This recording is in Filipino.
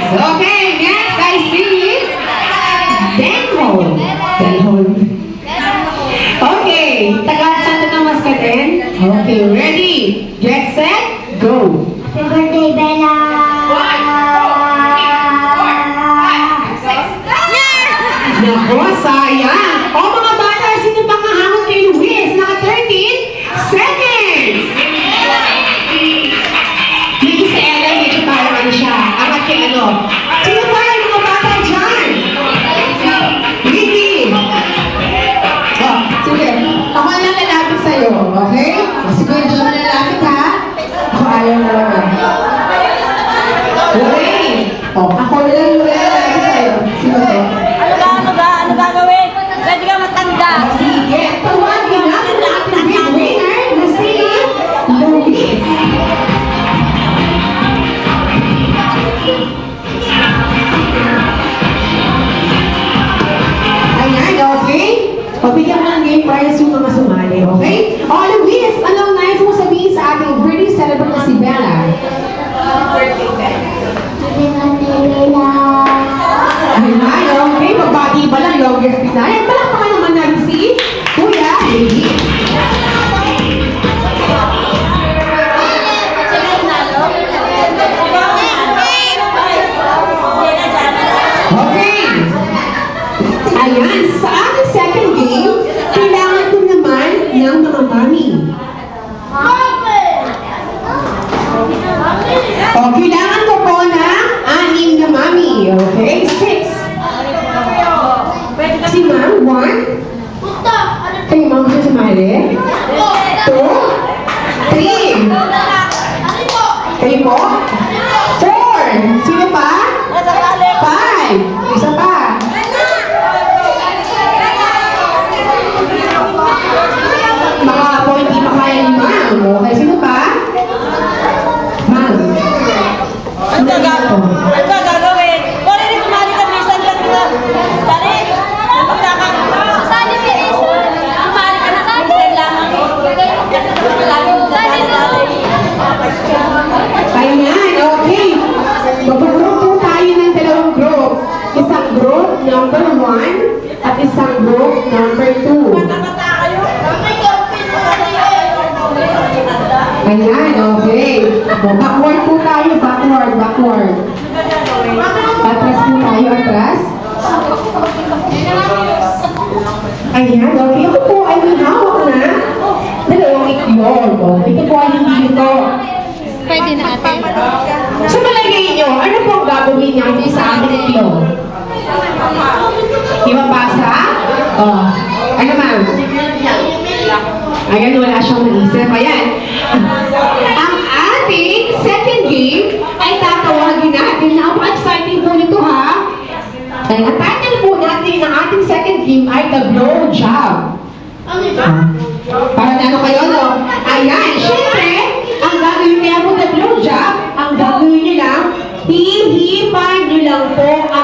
Okay, next I see Denhol. Denhol. Okay, taga Santo Tomas ka din? Okay, ready? Get set, go! Happy birthday, Bella! Nako, sayang! O mga bata, sino pang hahamon kay Luis? Naka 13 seconds! Medyo sa Ella, medyo parang ano siya. Angat kay ano. Sino pa yung mga bata dyan? Vicky! Oh, sige. Ako lang lalapit sa'yo, okay? Sige, dyan mo lalapit ha. Ako ayaw na lang. Okay. Oh, ako na lang yung lalapit sa'yo. Sino to? Ano gagawin? Pwede ka matanda. Sige, tawagin natin ang ating big winner na si Luis. Ayan, okay? Pabigyan mo ng game prize yung mga sumali, okay? O, Luis, anong nais mo sabihin sa ating birthday celebrant na si Bella? Happy birthday, Bella! Ayan, okay? Magbati ba lang longest na? Ayan, palakpakan naman natin si Kuya Lady. Okay. Ayan, sa ating second game, kailangan ko naman ng mga mami. O, kailangan ko po ng 6 na mami. Okay, 6. Si ma'am, 1. Kayo ma'am gusto sumali? 2. 3. Kayo po? 4. Sino pa? 5. Isa pa. Mga po, hindi pa kaya ni ma'am. Okay, sino pa? Ma'am. Ano gagawin? Wala rin kumali ka minsan lang na. Dali. Pagkaka. Saan yung bilis? Kumali ka na sa minsan lang. Ayan, okay. Mag-group po tayo ng dalawang group. Isang group, number 1, at isang group, number 2. Ayan, okay. Backward po tayo, backward. Atras po tayo, atras. Ayan, okay. Ako po ay may hawak na dalawang iklog. Ito po ay hindi ito. Pwede na ate. Sa palagay nyo, ano po ang gagawin natin sa ating iklog? Ipapasa? Oh. Ano ma'am? Ayan, wala siyang naisip. Ayan. Ang ating second game ay tatawagin natin. Napaka-exciting po nito ha. Ang title po natin ng ating second game ay The Blow Job. Para na ano kayo, no? Ayan, syempre, ang gagawin kaya po The Blow Job